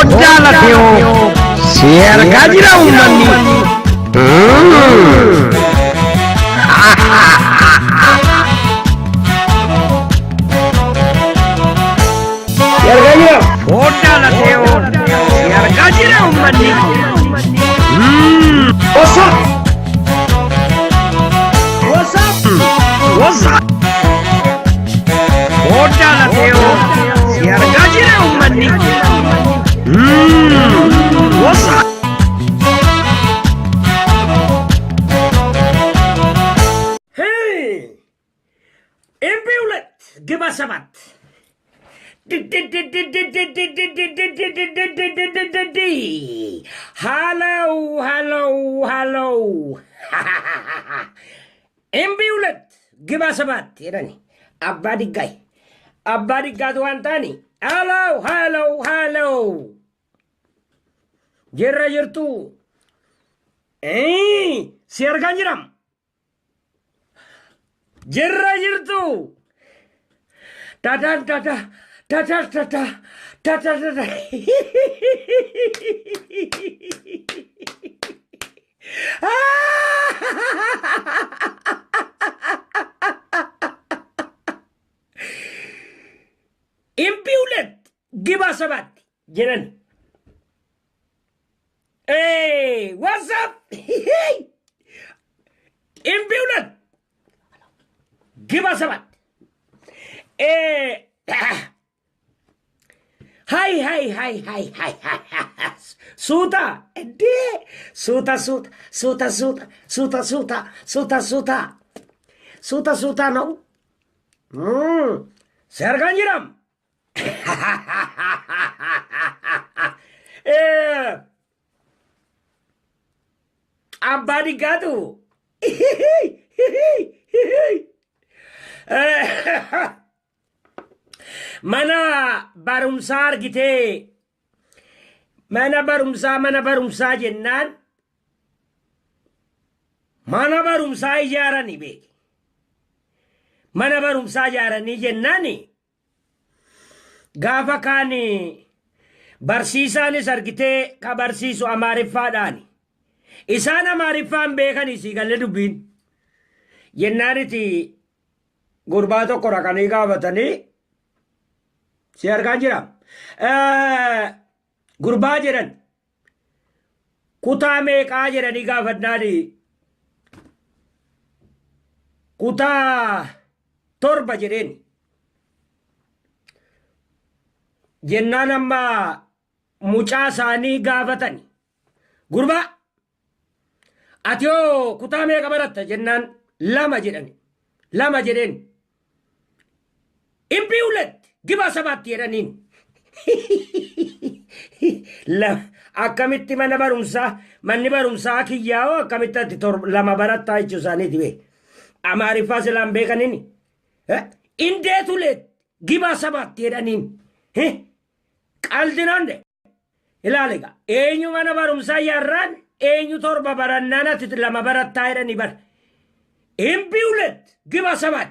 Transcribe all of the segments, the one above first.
Oddalateo siarga jira ummanni. Siarga jira. Oddalateo siarga jira ummanni. What's up? What's up? What's up? Oddalateo siarga jira ummanni. What's up? Hey! Imbulet! Give us a bat. Hello, hello, hello. Imbulet! Give us a bat. Irani. Abadi guy. Abadi gadwantani. Hello, hello, hello. Jirra jirtu. Siargan jiram. Jirra jirtu. Tata, tata, tata, tata, tata, tata. Imbulet. Give us a bat. Jiran. Hey, what's up? Imbulet. Give us a bat. Hey. Hi. Suta. Suta. Suta, no? Serganjiram. Abadi gadu. Mana barumsar gite. Mana barumsa jennan. Mana barumsa ijarani be. Mana barumsa ijarani jennani. Gaafa kaani barsiisaanis argitee ka barsiisu amaariffaadhaani. Isaan amaariffaan beekan isii galle dubbiin. Jennaaniti gurbaa tokko raqanii gaafatanii si argaan jira. Gurbaa jedhan kutaa meeqaa jedhanii gaafannaani kutaa 7 jedheen. Jennaan amma mucaa isaanii gaafatani. Gurbaa ati yoo kutaa meeqa baratta jennaan 2 jedhani. 2 jedheen. Imbulet giba 7 jedhaniin. Akkamitti manni barumsaa kiyyaa'oo akkamitti ati 2 barattaa jechuu isaaniiti bee. Amaariffaa silaan beekanini. Indeetulet giba 7 jedhaniin. Qaldinonde ilaaliga eenyu mana barumsaa yarraan eenyu 7 barannaan ati 2 barattaa jedhanii bar. Imbulet giba 7.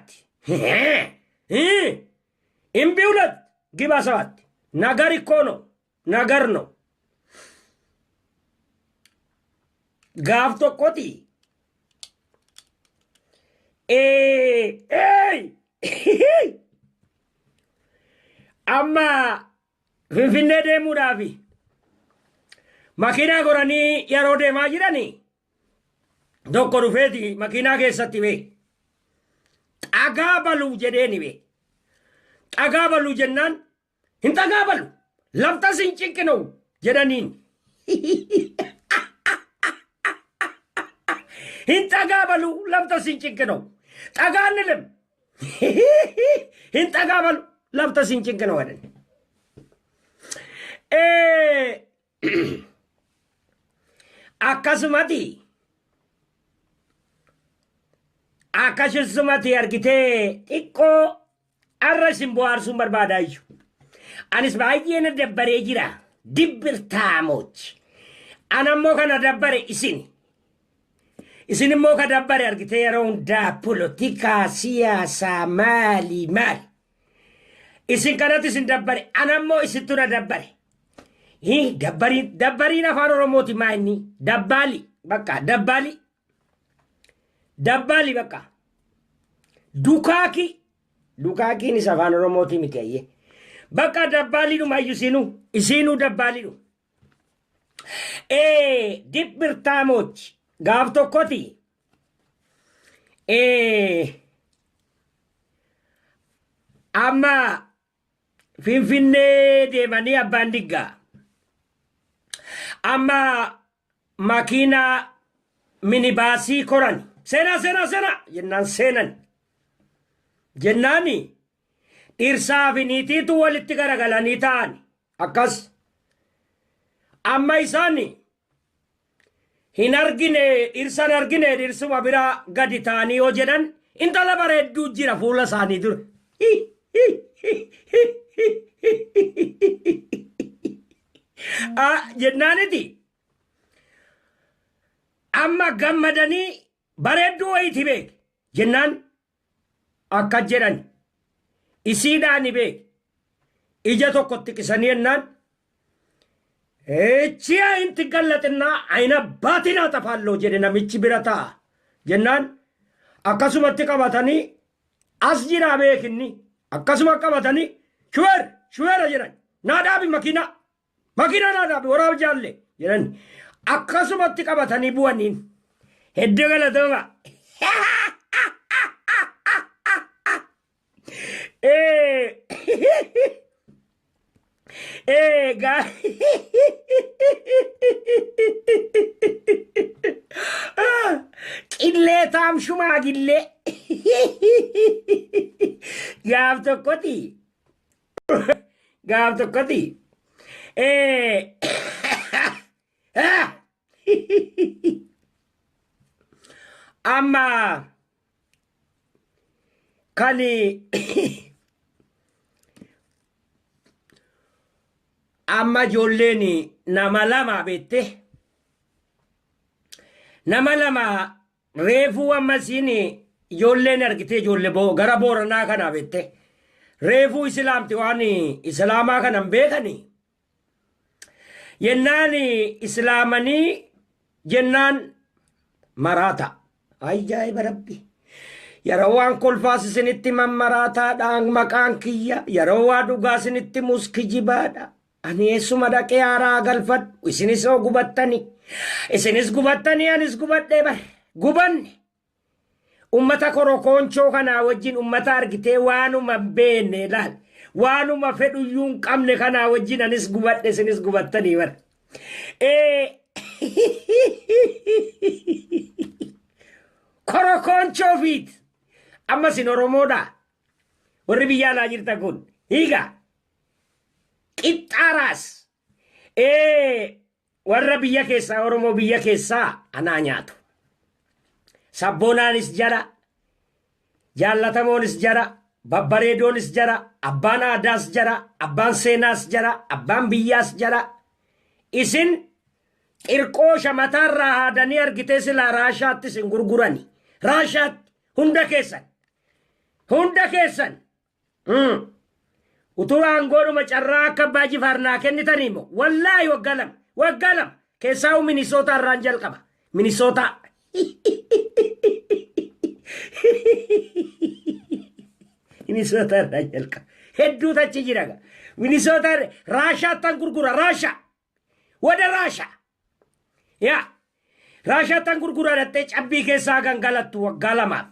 Imbulet giba 7. Nagari kono nagarno. Gaaf tokkoti. Amma Finfinnee deemuudhaafi makiinaa goranii yeroo deemaa jiranii tokko dhufeeti makiinaa keessatti bee xagaa baluu jedheeni bee. Xagaa baluu jennaan hin xagaa balu laftas hin cinqinu jedhaniin. Hin xagaa balu laftas hin cinqinu. Xagaan nilim. Hin xagaa balu laftas hin cinqinu jedhani. Akkasumatti argitee xiqqoo arra simbohaarsuun barbaadaayu. Anis baay'een dabbaree jira. Dibbirtaamochi. Anammoo kana dabbare isin. Isin immoo ka dabbare argitee yeroo hundaa polotikaa siyaasaa maali. Isin kanatti isin dabbare anammoo isittu na dabbare. dabbariin afaan oromooti maa inni dabbaali bakka dabbaali bakka dukaakiinis afaan oromooti miti ayyee bakka dabbaaliidhuma iyyuu isinuu dabbaaliidhu dibbirtaamochi gaaf tokkoti amma finfinnee deemanii abbaan diggaa amma makiinaa minibaasii koran seenaa jennaan seenan jennaani dhirsaa fi niitiitu walitti garagalanii ta'an akkas amma isaani hin argine dhirsan argine dhirsuma biraa gadi ta'anii yoo jedhan intala bareedduu jira fuula isaanii dura jennaaniti amma gammadanii bareedduu wayiiti beek jennaan akka jedhan isiidhaani beek ija tokkotti qisanii jennaan echiya inti gallaxinnaa ayna baatinaa tafaalloo jedhe namichi bira ta'a jennaan akkasumatti qabatanii as jiraa beekinni akkasuma qabatanii shuweera jedhan naa dhaabi makiinaa naa dhaabi waraab jaalle jedhan akkasumatti qabatanii bu'aniin hedduu galatooma qillee taamshumaa gillee gaaf tokkoti amma kani amma ijoolleen nama lama beette nama lama reefuu ammasiin ijoolleen argite ijoollee gara booranaa kana beette reefuu islaamti waan islaamaa kanan beekani yennaan islaamanii jennaan maraata ajaa'iba rabbi yeroo waan kolfaas isinitti mammaraataadhaan maqaan kiyya yeroo waa dhugaa isinitti muskijibaadha ani eessuma dhaqee haaraa galfadhu isinis oo gubattani isinis gubattanii anis gubadhee bare gubanne ummata korokoonchoo kanaa wajjin ummata argitee waanuma beenne laal waanuma fedhuyyuu hin qabne kanaa wajjin anis gubadhe isinis gubattanii bare korokoonchoo fiit amma sin oromoodha warri biyya alaa jirta kun hiiga qixxaaraas warra biyya keessaa oromoo biyya keessaa anaa nyaatu sabboonaanis jara jaallatamoonis jara babbareedoonis jara abbaan aadaas jara abbaan seenaas jara abbaan biyyaas jara isin qirqoosha mataarraa haadanii argitee silaa raashaatti isin gurgurani raashaatti hunda keessan utuu aangoodhuma carraa akka abbaa jifaarnaa kennitaniimo wallaahi waggaa lama keessaa minisoota irraan jalqaba minisoota minisoota irraan jalqaba hedduu tachi jiraga minisoota raashaattan gurgura wada raasha yaa raashaattan gurgura dhattee cabbii keessaa gangalattu waggaa lamaaf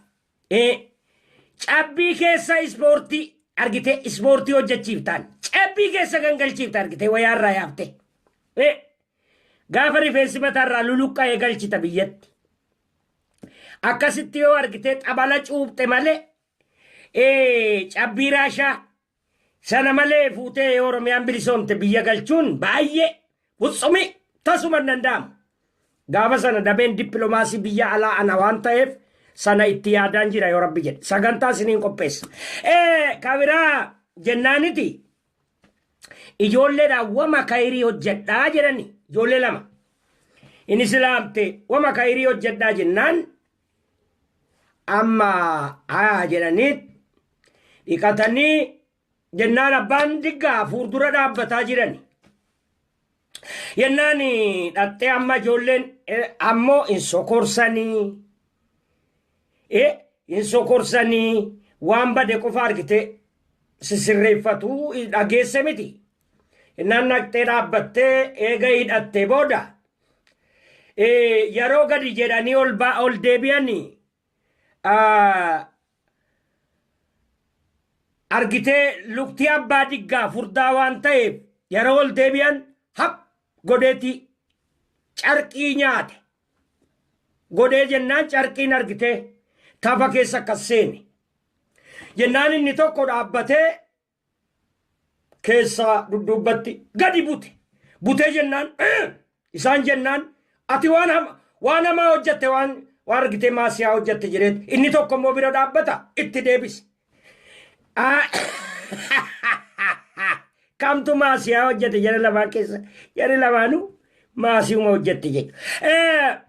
cabbii keessa ispoortii argite ispoortii hojjechiiftaan cabbii keessa gangalchiifta argite wayaarraa yaafte gaafa rifeensi mataarraa luluqqa'ee galchita biyyatti akkasitti yoo argite xabala cuupte malee cabbii raashaa sana malee fuutee oromiyaan bilisoomte biyya galchuun baay'ee wutsumi tasuma danda'amu gaafa sana dameen dippiloomaasii biyya alaa ana waan ta'eef sana itti yaadaan jira yoo rabbi jedhe sagantaa isiniin qopheessa kabiraa jennaaniti ijoolleedhaan wama kayrii hojjedhaa jedhani ijoollee lama in islaamte wama kayrii hojjedhaa jennaan amma jedhaniit dhiqatanii jennaan abbaan diggaa fuuldura dhaabbataa jirani Yennaani dhattee amma ijoolleen ammoo hin sokorsanii. Hin sokorsanii waan bade qofa argite sisirreeffatu dhageesse miti. Innaan naqxee dhaabbattee eega hidhattee booda yeroo gadi jedhanii ol deebi'anii argitee luktii abbaa diggaa furdaa waan ta'eef yeroo ol deebi'an hap godheeti carqii nyaate. Godhee jennaan carqiin argitee tafa keessa akkas seene. Jennaan inni tokko dhaabbatee keessa dudduubbatti gadi bute. Butee jennaan isaan jennaan ati waan hamaa hojjatte waan argitee maasiyaa hojjatte jedheet inni tokko immoo bira dhaabbata itti deebise. Kamtu maasiyaa hojjate jara lamaan keessa jara lamaanuu maasiuma hojjatte jechuudha.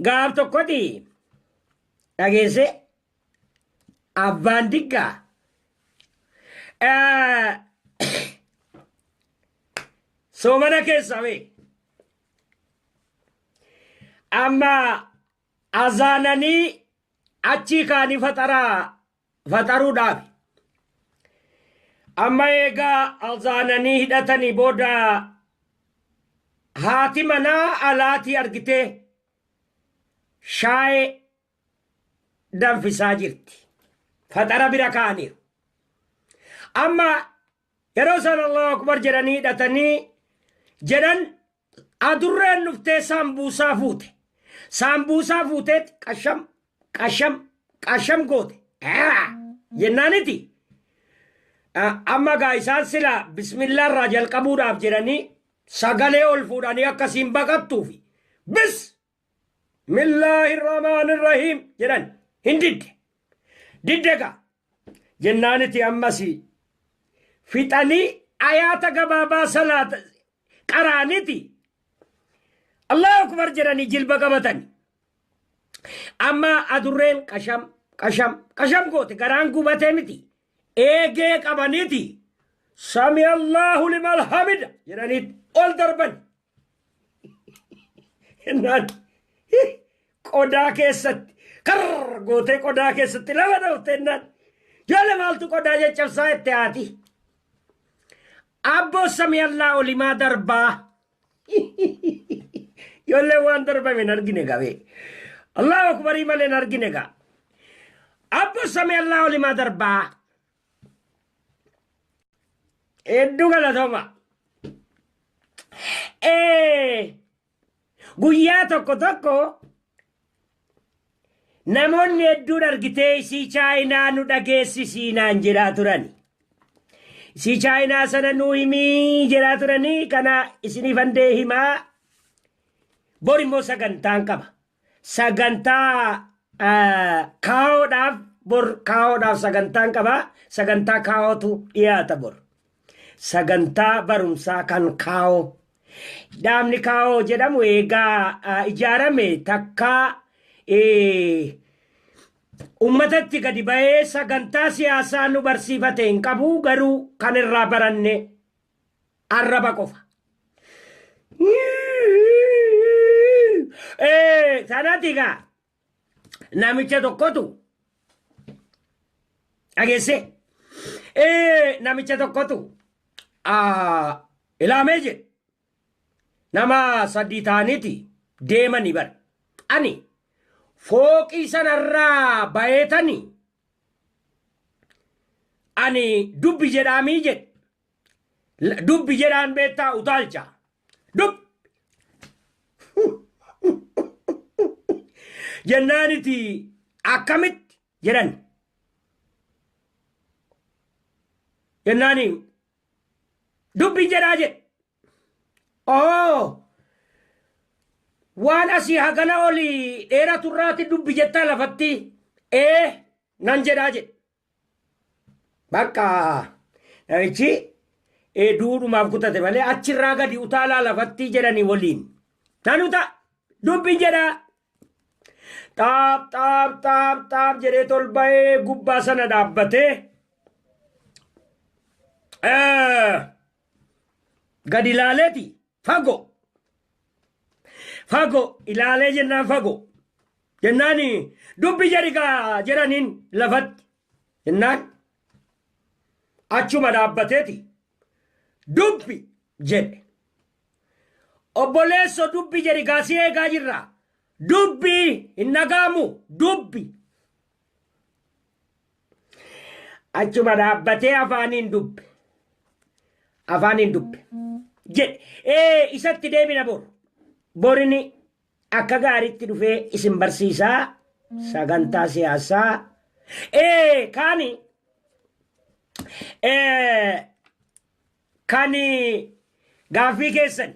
Gaaf tokkoti dhageesse abbaan diggaa soomana keessa bee amma azaananii achii kaanii faxaruudhaaf amma eegaa azaananii hidhatanii booda haati manaa alaatii argitee shaayee danfisaa jirti. Faxara bira kaaniiru. Amma yeroo isaan Allahu akbar jedhanii hidhatanii jedhan adurreen dhuftee saambuusaa fuute. Saambuusaa fuuteet qasham goote. Jennaaniti amma gaa isaan sila bismillaa irraa jalqabuudhaaf jedhanii sagalee ol fuudhanii akkasiin baqattuufi Bismillahirrahmanirrahim jedhan hin diddega jennaaniti ammas fixanii ayaata gabaabaa salaata qaraaniti Allahu akbar jedhanii jilba qabatan. Amma adurreen qasham goote garaan gubatee miti eegee qabaniti sami Allahu liman hamida jedhanii ol darban. Jennaan qodaa keessatti gootee qodaa keessatti lama dhawte jennaan jala maaltu qodaa caccabsaa itti haati. Abboo sami Allahu limaa darbaa. Yolle waan darbame hin argine gabee. Allahu akbarii malee hin argine gaa. Abboo sami Allahu limaa darbaa. Hedduu galatooma. Guyyaa tokko namoonni hedduun argitee isii chaayinaa nu dhageessisiinaan jedhaa turani. Isii chaayinaa sana nu himii jedhaa turanii kana isiniif handee himaa. Bor immoo sagantaan qaba. Sagantaa kaa'oodhaaf bor kaa'oodhaaf sagantaan qaba. Sagantaa kaa'ootu dhiyaata bor. Sagantaa barumsaa kan kaa'oo. Dhaabni kaa'oo jedhamu eegaa ijaarame takkaa ummatatti gadi ba'ee sagantaa siyaasaa nu barsiifate hin qabu garuu kan irraa baranne arraba qofa. Sanatti gaa namicha tokkotu dhageesse namicha tokkotu ilaamee jedhe nama sadii ta'aniiti deemanii bara ani fooqii sanarraa bayeetanii ani dubbi jedhaamii jedhe dubbi jedhaan beektaa utaalcha jennaaniti akkamitti jedhan jennaani dubbi jedhaa jedhe waan asii hagana oli dheeraa turraati dubbi jettaa lafatti nan jedhaa jedhe bakka namichi duudhumaaf kutate malee achirraa gadi utaalaa lafatti jedhanii waliin nan uta dubbi jedhaa taap jedhee tol ba'ee gubbaa sana dhaabbatee gad ilaaleeti fago ilaalee jennaan fago jennaani dubbi jarigaa jedhaniin lafatti jennaan achuma dhaabbateeti dubbi jedhe obboleesso dubbi jarigaa si eegaa jirra dubbi hin dhagaamu dubbi achuma dhaabbatee afaaniin dubbe jedhe isatti deebina borini akka gaariitti dhufee isin barsiisaa sagantaa siyaasaa kani gaaffii keessan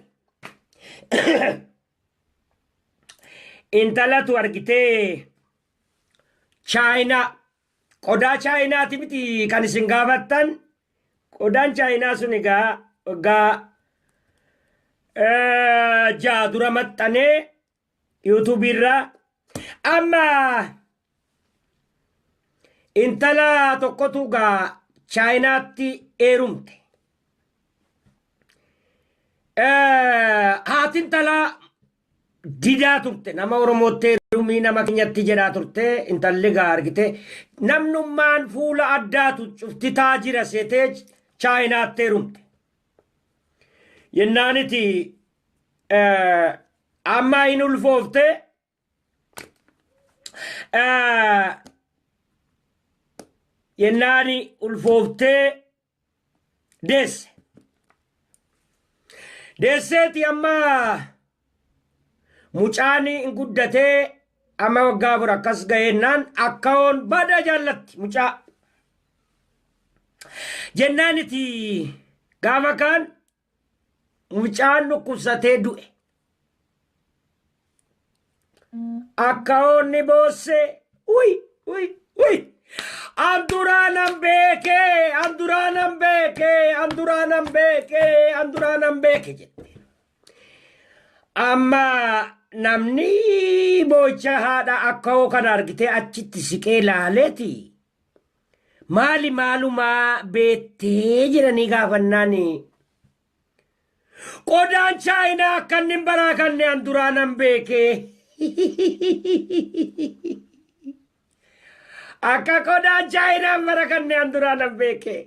intalatu argitee chaayinaa qodaa chaayinaati miti kan isin gaafattan qodaan chaayinaa sun egaa jaa dura maxxanee yuutuubii irraa amma intala tokkotu gaa chaayinaatti eerumte haati intalaa didaa turte nama oromootti eerumii nama keenyatti jedhaa turte intalli gaa argite namnummaan fuula addaatu cufti taajira seetee chaayinaatti eerumte yennaaniti amma hin ulfoofte yennaani ulfooftee deesseeti amma mucaani hin guddatee amma waggaa afur akkas ga'eennaan akkaoon bada jaallatti mucaa jennaaniti gaafa kaan mucaan dhukkubsatee du'e akkaoonni boosse uy anduraanan beeke jette amma namni boocha haadha akka'oo kana argitee achitti siqee laaleeti maalumaa beettee jedhanii gaafannaan qodaan chaayinaa akkannin baraa kanne anduraanan beekee akka qodaan chaayinaa bara kanne anduraanan beekee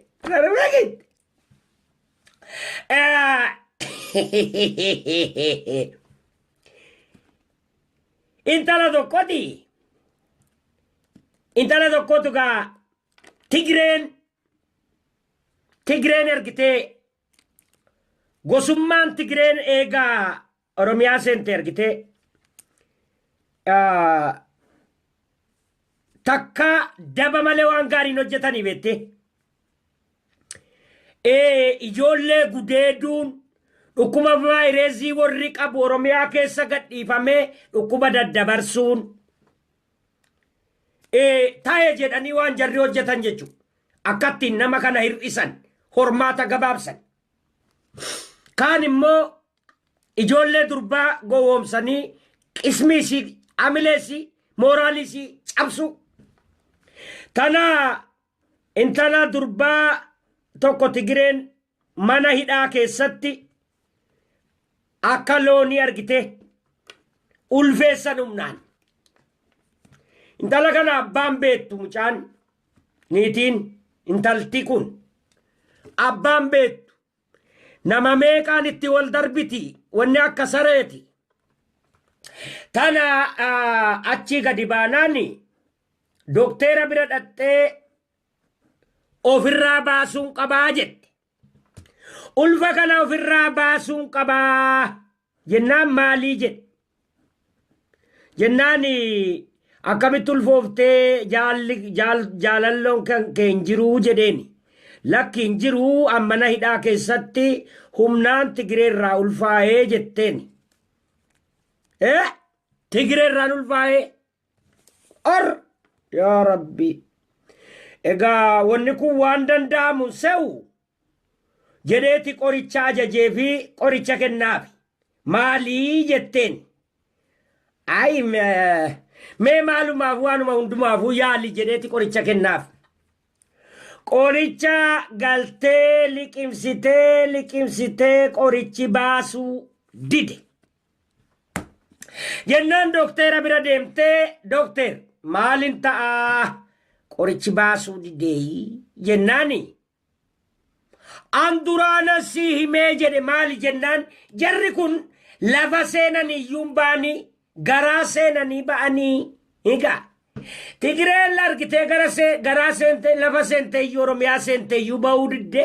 intala tokkotu gaa Tigreen ergitee gosummaan Tigreen eegaa Oromiyaa seente ergitee takka daba malee waan gaariin hojjetanii beette ijoollee gudeeduun dhukkuba vaayirasii warri qabu Oromiyaa keessa gadhiifamee dhukkuba daddabarsuun taa'ee jedhanii waan jarri hojjetan jechuudha. Akkattiin nama kana hir'isan hormaata gabaabsan. Kaan immoo ijoollee durbaa gowwoomsanii qismii isii amilee isii mooraalii isii cabsu. Tana intala durbaa tokko Tigreen mana hidhaa keessatti akka loonii argite ulfeessan humnaan. Intala kana abbaan beettu mucaan niitiin intalti kun abbaan beettu nama meeqaan itti wal darbiti wanni akka sareeti. Tana achi gadi baanaani dokteera bira dhattee ofirraa baasuun qabaa jette. Ulfa kana ofirraa baasuun qabaa jennaan maalii jedhe jennaani akkamitti ulfooftee jaalalloon kan keen jiruu jedheeni lakki hin jiruu ammana hidhaa keessatti humnaan Tigireerraa ulfaa'ee jetteeni. Tigireerraan ulfaa'ee yaa rabbi egaa wanni kun waan danda'amu se'u jedheeti qoricha ajajee fi qoricha kennaafi maalii jetteen ay mee maalumaaf waanuma hundumaafuu yaali jedheeti qoricha kennaaf. qoricha galtee liqimsitee qorichi baasuu dide. Jennaan doktera bira deemtee dokter maalin ta'a qorichi baasuu didee jennaani. An duraana si himee jedhe maali jennaan jarri kun lafa seenanii iyyuun baanii garaa seenanii ba'anii higaa. Tigireen largitee garaa seente lafa seente iyyuu Oromiyaa seente iyyuu ba'uu didde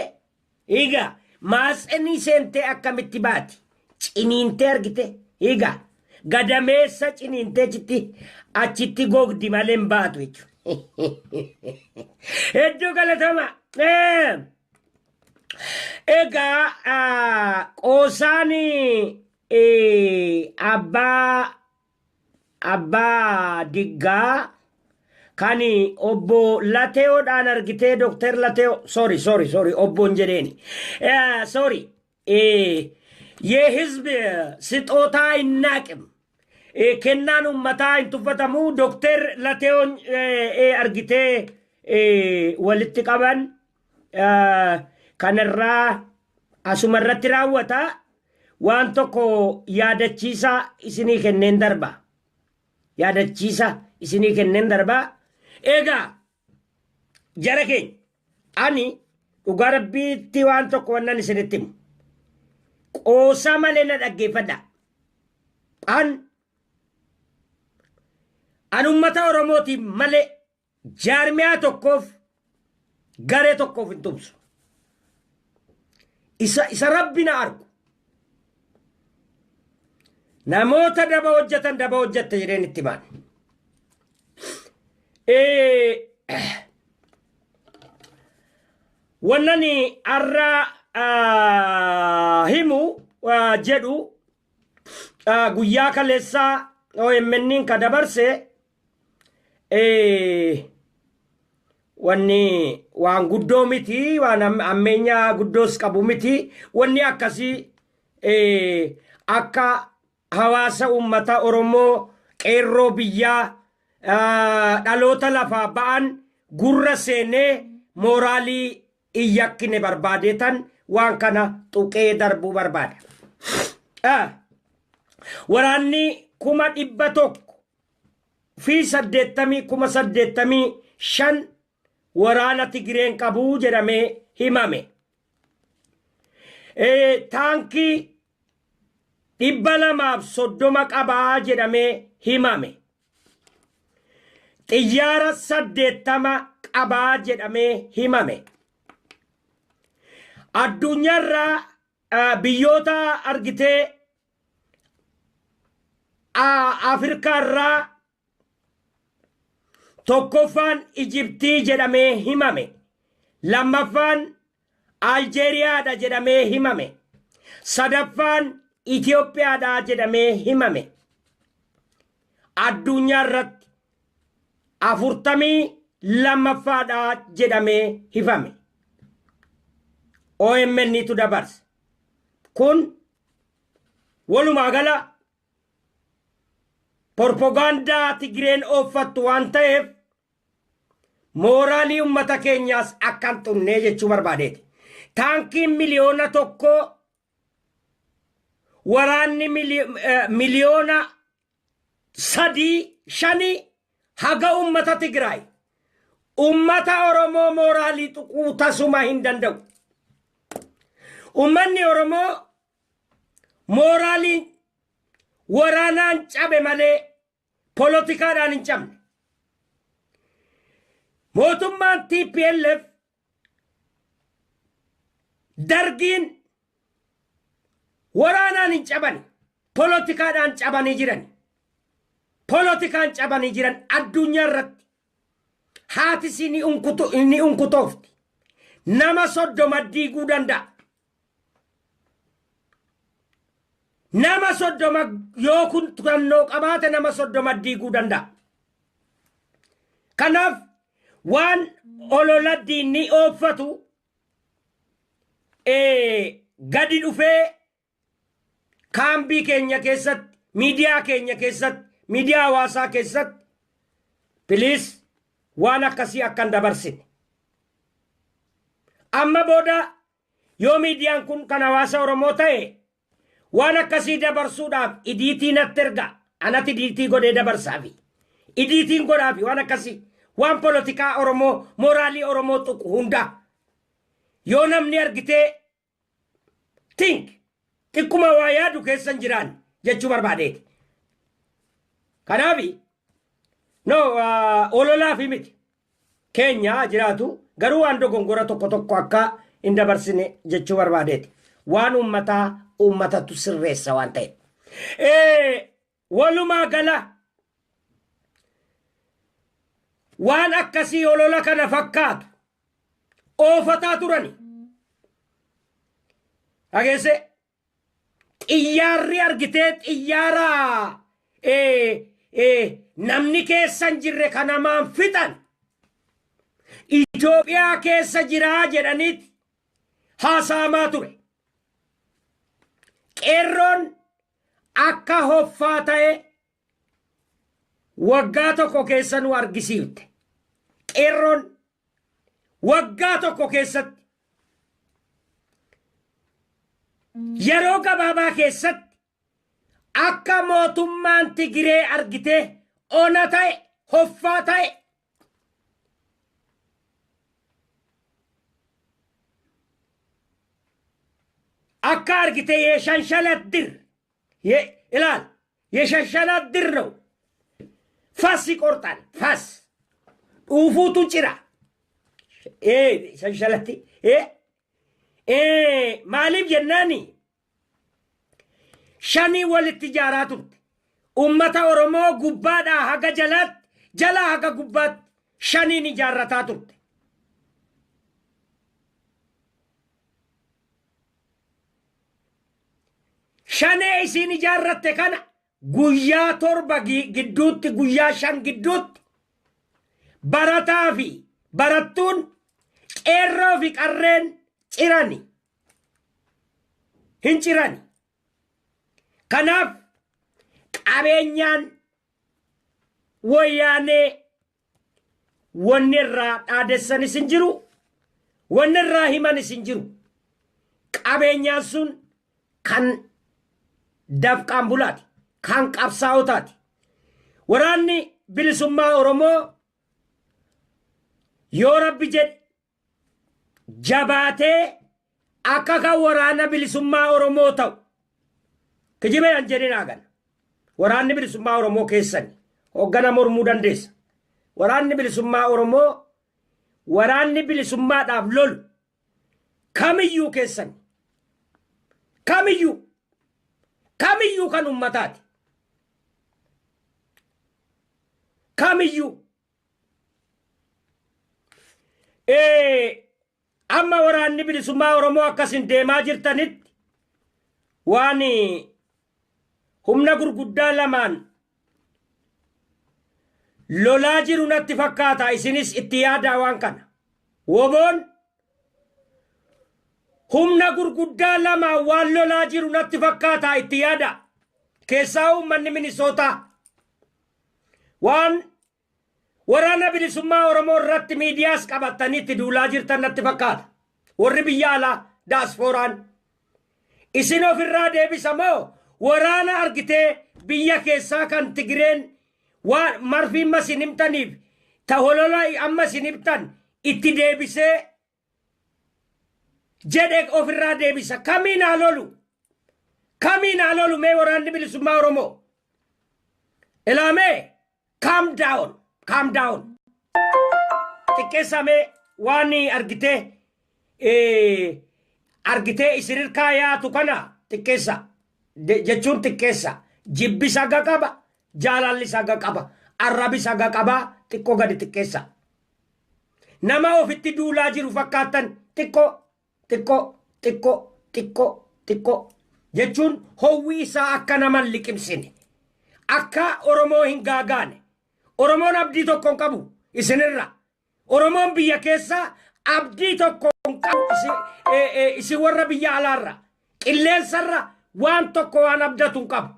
higaa. Maatsanii seente akkamitti baati ciniintee argite higaa. Gadameessa ciniintee achitti gogdi malee hin baatu jechuudha. Hedduu galatama. Egaa qoosaani abbaa diggaa kan obbo Lateoodhaan argitee Dr. Lateo sorry obboon jedheeni. Sorry የህዝብ ስጦታ አይናቅም ከናን ኡመታ እንተፈተሙ ዶክተር ላቴውን አርጊቴ ወልት ቀባን ከነራ አሱመረት ራወታ ዋን ቶኮ ያደቺሳ ኢስኒ ከነን ደርባ ያደቺሳ ኢስኒ ከነን ደርባ ኤጋ ጀረኬኝ አኒ ኡጋረቢቲ ዋን ቶኮ ወነን ስንትም qoosa malee na dhaggeeffadha. An ummata Oromootiin malee jaarmiyaa tokkoof garee tokkoof hin tumsu. Isa rabbi na argu. Namoota daba hojjette jedheen itti baan. Wannani arraa himu jedhu guyyaa kaleessaa OMN'n ka dabarse wanni waan guddoo miti waan ammeenya guddoos qabu miti wanni akkasii akka hawaasa ummata Oromoo qeerroo biyyaa dhaloota lafaa ba'an gurra seenee mooraalii iyyakkine barbaadeetan waan kana tuqee darbuu barbaada. Waraanni 1,185 waraana Tigireen qabuu jedhamee himame. Taankii 230 qabaa jedhamee himame. Xiyyaara 80 qabaa jedhamee himame. Addunyaarraa biyyoota argitee Afrikaarraa tokkoffaan Ijiptii jedhamee himame. Lammaffaan Aljeeriyaadha jedhamee himame. Sadaffaan Itoophiyaadha jedhamee himame. Addunyaarratti 42ffaadha jedhamee himame. OMN tu dabarse. Kun walumaa gala propaganda Tigireen ooffattu waan ta'eef mooraalii ummata keenyaas akkan xunnee jechuu barbaadeeti. Taankiin miliyoona tokko waraanni miliyoona 3-5 haga ummata Tigraay ummata Oromoo mooraalii tuquu tasuma hin danda'u. Ummanni Oromoo mooraalii waraanaan cabe malee poolotikaadhaan hin cabne. Mootummaan TPLF dargiin waraanaan hin cabani poolotikaadhaan cabanii jiran. Poolotikaan cabanii jiran addunyaa irratti haatisi ni unkutoofti. Nama 30 diiguu danda'a. Nama 30 yoo kun turannoo qabaate nama 30 diiguu danda'a. Kanaaf waan olola diinni ooffatu gadi dhufee kaambii keenya keessatti miidiyaa keenya keessatti miidiyaa hawaasaa keessatti please waan akkasii akkan dabarsine. amma booda yoo miidiyaan kun kan hawaasa Oromoo ta'e waan akkasii dabarsuudhaaf idiitii natti erga anatti idiitii godhee dabarsaafi idiitiin godhaafi waan akkasii waan polotikaa Oromoo mooraalii Oromoo tuqu hunda yoo namni argitee think xiqquma waa yaadu keessan jiraan jechuu barbaadeeti. Kanaafi no ololaafi miti keenya jiraatu garuu waan dogongora tokko akka hin dabarsine jechuu barbaadeeti. Waan ummatatu sirreessa waan ta'e. Walumaa gala waan akkasii olola kana fakkaatu oofataa turani. Dhageesse xiyyaarri argitee xiyyaara namni keessan jirre kanamaan fixan Itoophiyaa keessa jiraa jedhaniit haasaamaa ture. Qeerroon akka hoffaa ta'e waggaa tokko keessa nu argisiifte. Qeerroon waggaa tokko keessatti yeroo gabaabaa keessatti akka mootummaan Tigiree argitee ona ta'e hoffaa ta'e akka argitee yeeshanshaladdir ilaal yeeshanshaladdir ነው fas ይቆርጣል fas dhuufuutu cira shanshalatti maaliif jennaani shanii walitti ijaaraa turte ummata Oromoo gubbaadhaa haga jalaatti jalaa haga gubbaatti shaniin ijaarrataa turte. Shanee isiin ijaarratte kana guyyaa torba gidduutti guyyaa shan gidduutti barataa fi barattuun qeerroo fi qarreen cirani hin cirani. Kanaaf qabeenyaan wayyaanee wanni irraa dhaadessanis hin jiru wanni irraa himanis hin jiru. Qabeenyaan sun kan dafqaan bulaati kan qabsaa'otaati. Waraanni bilisummaa Oromoo yoo Rabbi jedhe jabaatee akka kan waraana bilisummaa Oromoo ta'u kijibee an jedhin hagan waraanni bilisummaa Oromoo keessan hoggana mormuu dandeessa. Waraanni bilisummaa Oromoo waraanni bilisummaadhaaf lolu kamiyyuu keessan kamiyyuu kan ummataati kamiyyuu amma waraanni bilisummaa Oromoo akkasin deemaa jirtanitti waan humna gurguddaa lamaan lolaa jiru natti fakkaata. Isinis itti yaadaa waan kana. Woboon humna gurguddaa lamaan waan lolaa jiru natti fakkaata itti yaada. Keessaa uummanni Minisootaa waan waraana bilisummaa Oromoo irratti miidiyaas qabatanii itti duulaa jirtan natti fakkaata. Warri biyya alaa daasfooraan isin ofirraa deebisa moo waraana argitee biyya keessaa kan Tigireen waan marfiin masin himtaniif ta holola amma sin himtan itti deebisee jedhe ofirraa deebisa. Kamiin haa lolu mee waraanni bilisummaa Oromoo ilaamee calm down xiqqeessamee waan argitee isirirkaa yaatu kana xiqqeessa jechuun xiqqeessa jibbis haga qaba jaalallis haga qaba arrabis haga qaba xiqqoo gadi xiqqeessa. Nama ofitti duulaa jiru fakkaatan xiqqoo jechuun howwi isaa akka naman liqimsine akka Oromoo hin gaagaane. Oromoon abdii tokko hin qabu isinirra. Oromoon biyya keessa abdii tokko hin qabu isin warra biyya alaarra qilleensarra waan tokko waan abdatu hin qabu.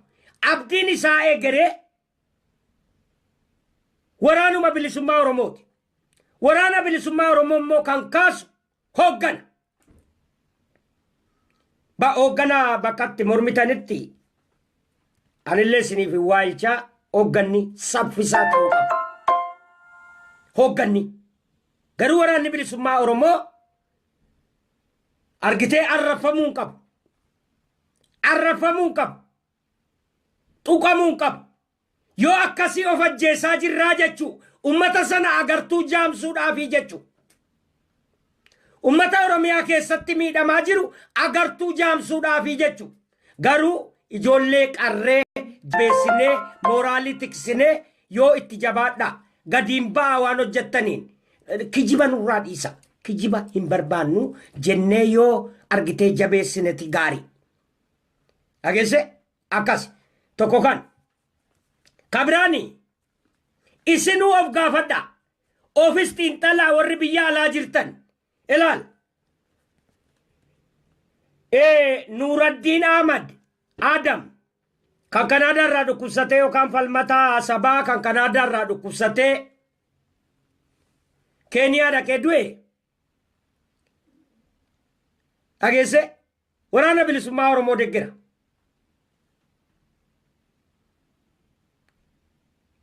Abdiin isaa eegeree waraanuma bilisummaa Oromooti. Waraana bilisummaa Oromoo immoo kan kaasu Hooggan. Ba hoogganaa bakkatti mormitanitti anillee isiniif waayichaa hoogganni saffisaa ta'uu qaba. Hoogganni. Garuu waraanni bilisummaa Oromoo argitee arrafamuu hin qabu. Arrafamuu hin qabu. Tuqamuu hin qabu. Yoo akkasii of ajjeesaa jirraa jechuu ummata sana agartuu jaamsuudhaafi jechuu. Ummata Oromiyaa keessatti miidhamaa jiru agartuu jaamsuudhaafi jechuu. Garuu ijoollee qarree jabeessinee mooraalii tiksinee yoo itti jabaadhaa gadiin ba'aa waan hojjettaniin kijiba nurraa dhiisa. Kijiba hin barbaannu jennee yoo argitee jabeessineti gaarii. Dhageesse akkas tokko kan kabiraani isinuu of gaafadha. Ofis xiinxalaa warri biyya alaa jirtan. Ilaal. Nuuraddiin Ahmad Adam kan Kanaadaa irraa dhukkubsatee yookaan falmataa sabaa kan Kanaadaa irraa dhukkubsatee Keeniyaa dhaqee du'e. Dhageesse waraana bilisummaa Oromoo deeggera.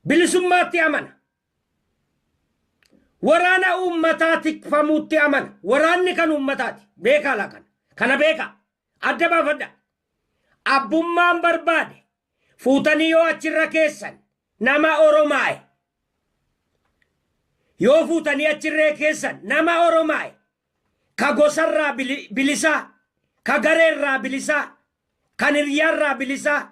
Bilisummaatti amana. Waraana uummataa tikfamuutti amana. Waraanni kan uummataati. Beekaa lakan. Kana beekaa. Adda baafadha. Abbummaan barbaade. Fuutanii yoo achirra keessan nama Oromaaye. Yoo fuutanii achirree keessan nama Oromaaye. Ka gosarraa bilisaa. Ka gareerraa bilisaa. Kan hiriyaarraa bilisaa.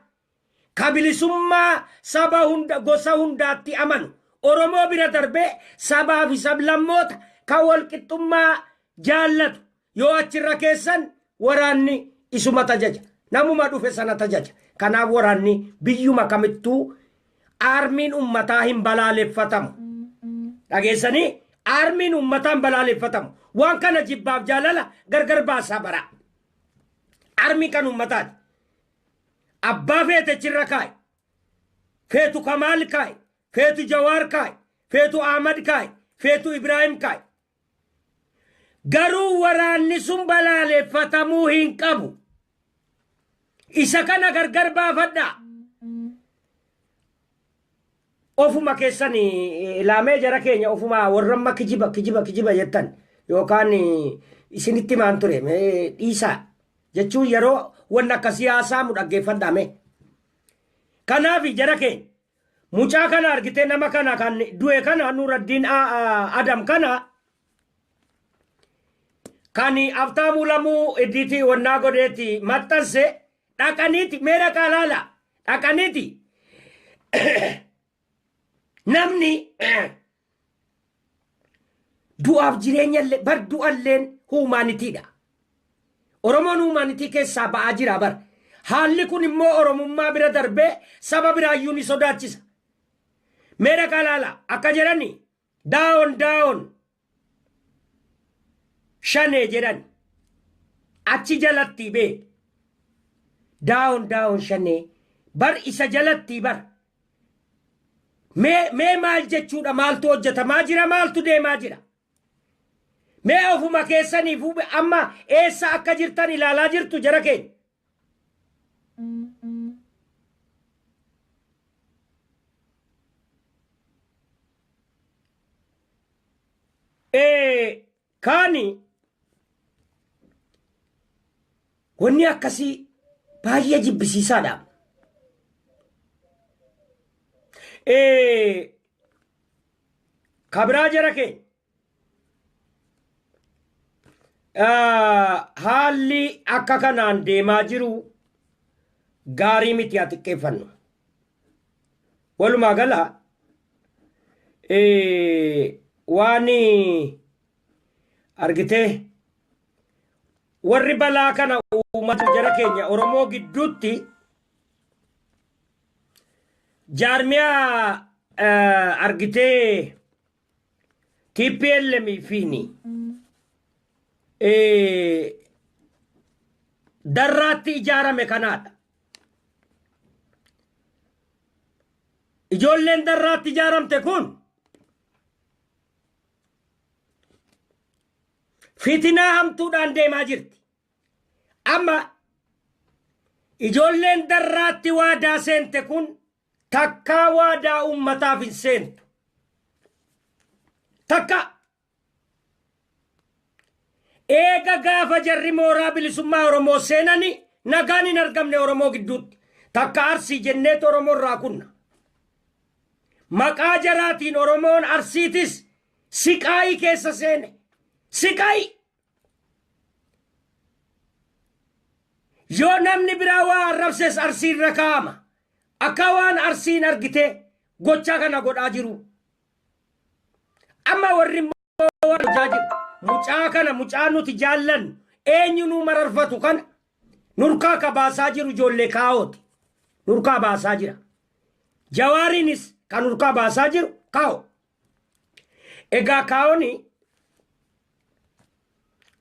Ka bilisummaa saba hunda gosa hundaatti amanu. Oromoo bira darbee sabaa fi sablammoota kan walqixxummaa jaallatu yoo achirra keessan waraanni isuma tajaja. Namuma dhufe sana tajaja. Kanaaf waraanni biyyuma kamittuu aarmiin ummataa hin balaaleffatamu. Dhageessanii aarmiin ummataa hin balaaleffatamu. Waan kana jibbaaf jaalala gargar baasaa bara. Aarmii kan ummataati. Abbaa feete achirra kaa'i. Feetu Kamaal kaa'i. Feetu Jawaar kaa'i. Feetu Ahmad kaa'i. Feetu Ibrahim kaa'i. Garuu waraanni sun balaaleffatamuu hin qabu. Isa kana gargar baafadhaa. Ofuma keessan ilaamee jara keenya ofuma warramma kijiba jettan yookaan isinitti maan ture dhiisaa jechuun yeroo wanna akkasii haasaamu dhaggeeffadhaame. Kanaaf jara keenya mucaa kana argitee nama kana kan du'e kana Nuuraddiin Adam kana kan Aftaamuu Lamuu Iddiitii wannaa godheeti maxxanse dhaqaniiti meera qaalaala dhaqaniiti namni du'aaf jireenya bar du'alleen huumaanitiidha. Oromoon huumaanitii keessaa ba'aa jira bar. Haalli kun immoo Oromummaa bira darbee saba biraayyuu ni sodaachisa. Meera qaalaala akka jedhani daawon shanee jedhan achi jalatti bee daawon shanee bar isa jalatti bar mee maal jechuudha maaltu hojjetamaa jira maaltu deemaa jira mee ofuma keessaniif amma eessa akka jirtan ilaalaa jirtu jara keenya. Kaani wanni akkasii baay'ee jibbisiisaadha. Kabraa jara keenya haalli akka kanaan deemaa jiru gaarii miti haa xiqqeeffannu. Walumaa gala waan argitee warri balaa kana uummata jara keenya Oromoo gidduutti jaarmiyaa argitee TPLM fiini darraatti ijaarame kanaadha. Ijoolleen darraatti ijaaramte kun fitinaa hamtuudhaan deemaa jirti. Amma ijoolleen darraatti waadaa seente kun takkaa waadaa ummataaf hin seentu. Takka eega gaafa jarri mooraa bilisummaa Oromoo seenani nagaan hin argamne Oromoo gidduutti. Takka Arsii jenneet Oromoo irraa kunna. Maqaa jaraatiin Oromoon Arsiitis siqaayii keessa seene. Siqaayii. Yoo namni biraa waa arrabses Arsiin irra kaa'ama. Akka waan Arsiin argite gochaa kana godhaa jiru. Amma warri waan jaajiru. Mucaa kana mucaa nuti jaallannu eenyu nu mararfatu kana nurkaa ka baasaa jiru ijoollee kaa'ooti. Nurkaa baasaa jira. Jawaariinis kan nurkaa baasaa jiru kaa'o. Egaa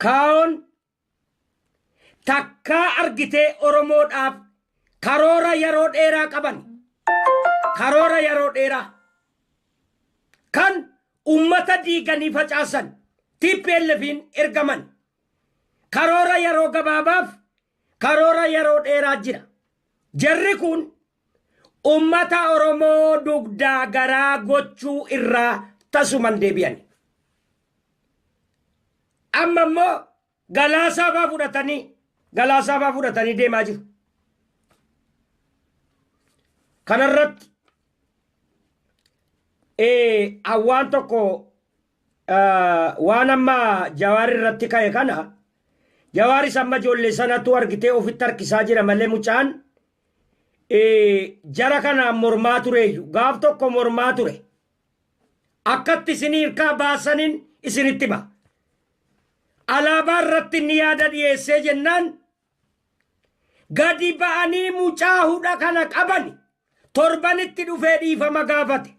kaa'oon takkaa argitee Oromoodhaaf karoora yeroo dheeraa qaban. Karoora yeroo dheeraa kan ummata diiganii facaasan TPLFin ergaman. Karoora yeroo gabaabaaf karoora yeroo dheeraa jira. Jarri kun ummata Oromoo dugdaa garaa gochuu irraa tasuman deebi'an. Amma immoo galaasaafaa fudhatanii deemaa jiru. Kanarratti awwaan tokko waan amma Jawaar irratti ka'e kana Jawaaris amma ijoollee sanatu argitee ofitti harkisaa jira malee mucaan jara kanaan mormaa tureeyyu gaaf tokko mormaa ture. Akkatti isinii hirkaa baasaniin isinitti ba. Alaabaa irratti inni yaada dhiyeessee jennaan gadi ba'anii mucaa hudha kana qaban torbanitti dhufee dhiifama gaafate.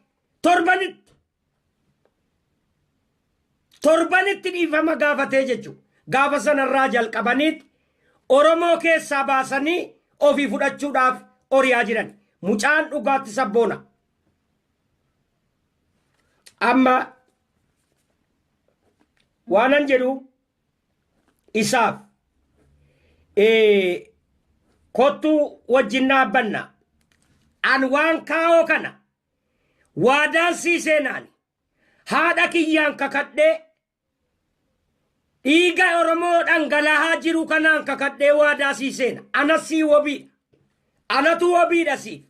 Torbanitti dhiifama gaafatee jechuudha. Gaafa sanarraa jalqabaniit Oromoo keessaa baasanii ofii fudhachuudhaaf oriyaa jiran. Mucaan dhugaatti sabboona. Amma waanan jedhu isaaf kottuu wajjin dhaabbanna. An waan kaa'oo kana waadaan seenaan haadha kiyyaan kakadhee dhiiga Oromoo dhangala'aa jiru kanaan kakadhee waadaa seena. Anasii wabiidha. Anatu wabiidha siif.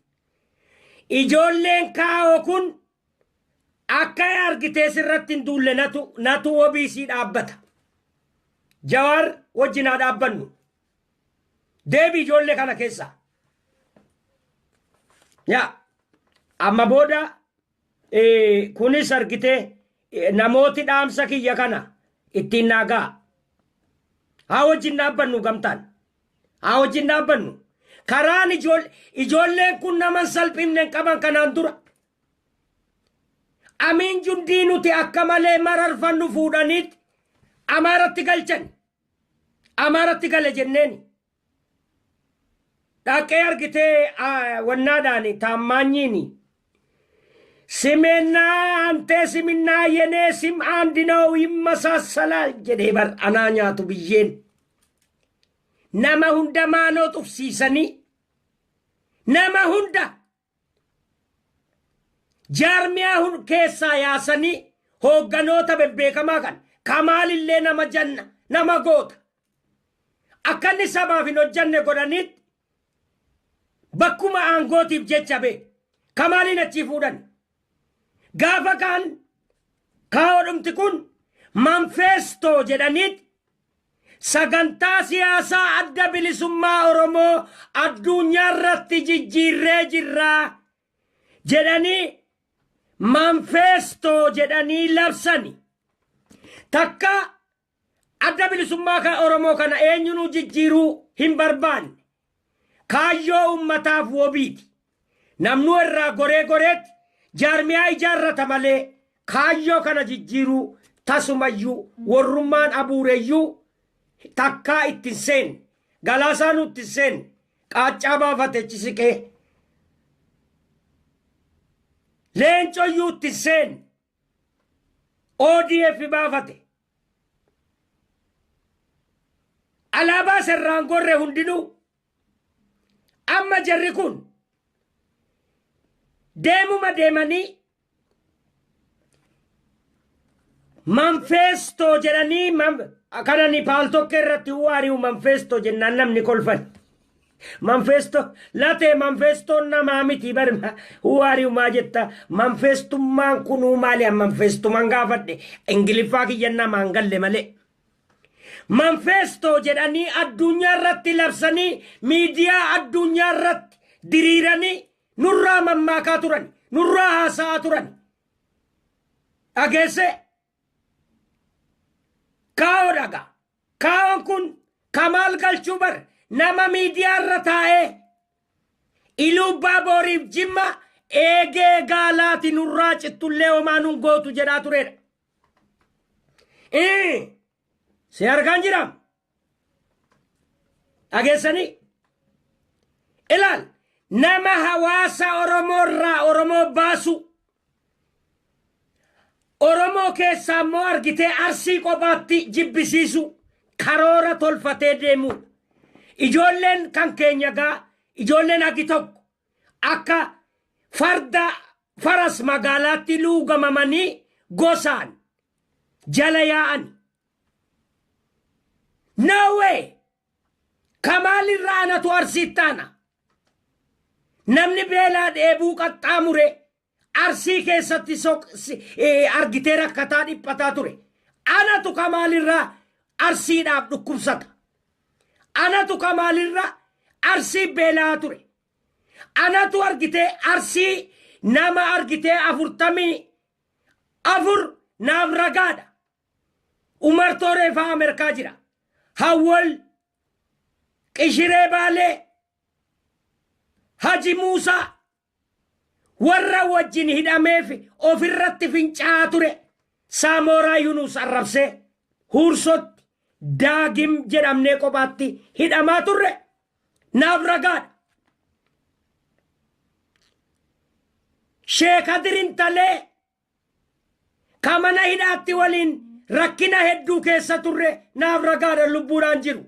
Ijoolleen kaa'oo kun akka argitee sirratti hin duulle natu wabii sii dhaabbata. Jawaar wajjinaa dhaabbannu. Deebii ijoollee kana keessaa. Amma booda kunis argitee namooti dhaamsa kiyya kana ittiin naagaa. Haa wajjin dhaabbannu gamtaan. Haa wajjin dhaabbannu. Karaan ijoolleen kun naman salphifne qaban kanaan dura. Amiin jundii nuti akka malee mararfannu fuudhaniit Amaaratti galchan. Amaaratti gale jenneeni. Dhaqee argitee wannaadhaani taammaanyiini. Simennaa antee siminnaa yenee sim'aan dinoo himmasaasalaa jedhee bar anaa nyaatu biyyeen. Nama hunda maanoo tufsiisanii. Nama hunda jaarmiyaa keessaa yaasanii hoogganoota bebbeekamaa kan Kamaalillee nama janna nama goota. Akkanni sabaaf hin hojjanne godhaniit bakkuma aangootiif jecha bee Kamaaliin achii fuudhan. Gaafa kaan kaa'oodhumti kun manfeestoo jedhaniit sagantaa siyaasaa adda bilisummaa Oromoo addunyaa irratti jijjiirree jirraa jedhanii manfeestoo jedhanii labsani. Takka adda bilisummaa Oromoo kana eenyunuu jijjiiruu hin barbaanne. Kaayyoo ummataaf wobiiti. Namnu irraa goreetti jaarmiyaa ijaarrata malee kaayyoo kana jijjiiruu tasumayyuu warrummaan abuureyyuu takkaa ittiin seen galaasaa nutti seen qaaccaa baafate chisiqee leencoyyuu ittiin seen ODF baafate alaabaa sirraan gorre hundinuu amma jarri kun deemuma deemanii manifesto jedhanii kanani paaltokke irratti waari'u manifesto jennaan namni kolfan manifesto late manifesto namaa miti barma waari'u maa jetta manifestummaan kunuu maali manifestumaan gaafadhe ingiliffaa kiyyanna maan galle malee manifesto jedhanii addunyaa irratti labsanii miidiyaa addunyaa irratti diriiranii nurraa mammaakaa turan nurraa haasa'aa turan dhageesse kaa'oo dhaga kaa'oon kun kamaal galchuu bar nama miidiyaa irra taa'ee ilubbaa booriif jimma eegee gaalaati nurraa cittullee homaanuun gootu jedhaa turedha si argaan jiram dhageessanii ilaal nama hawaasa oromoo irraa oromoo baasu oromoo keessaa immoo argitee arsii kophaatti jibbisiisu karoora tolfatee deemu ijoolleen kan keenya gaa ijoolleen agi tokko akka farda faras magaalaatti luugamamanii gosaan jala yaa'an no way kamaalirraa anatu arsiittaana namni beelaa dheebuu qaxxaamure arsii keessatti argitee rakkataa dhiphataa ture anatu kamaalirraa arsiidhaaf dhukkubsata anatu kamaalirraa arsii beelaa ture anatu argitee arsii nama argitee 44 naaf ragaadha umartooree faa ameerikaa jira hawwal qishiree baalee haji muusaa warra wajjin hidhameef ofirratti fincaa ture saamoraa yunus arrabsee huursotti daagim jedhamnee kophaatti hidhamaa turre naaf ragaadha sheekadirin talee kamana hidhaatti waliin rakkina hedduu keessa turre naaf ragaadha lubbuudhaan jiru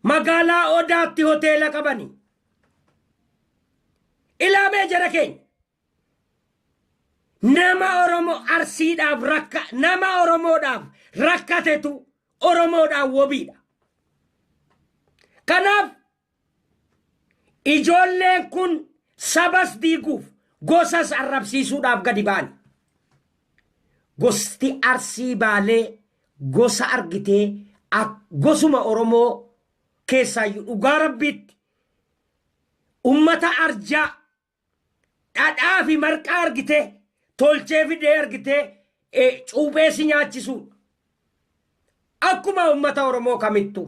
magaalaa odaatti hoteela qabanii ilaamee jara keenya nama oromoo arsiidhaaf nama oromoodhaaf rakkatetu oromoodhaaf wobiidha kanaaf ijoolleen kun sabas diiguuf gosas arrabsiisuudhaaf gadi ba'an gosti arsii baalee gosa argitee gosuma oromoo keessaayyuu dhugaa rabbiitti ummata arjaa dhadhaa fi marqaa argitee tolchee fidee argitee cuupheesi nyaachisuudha akkuma ummata oromoo kamittu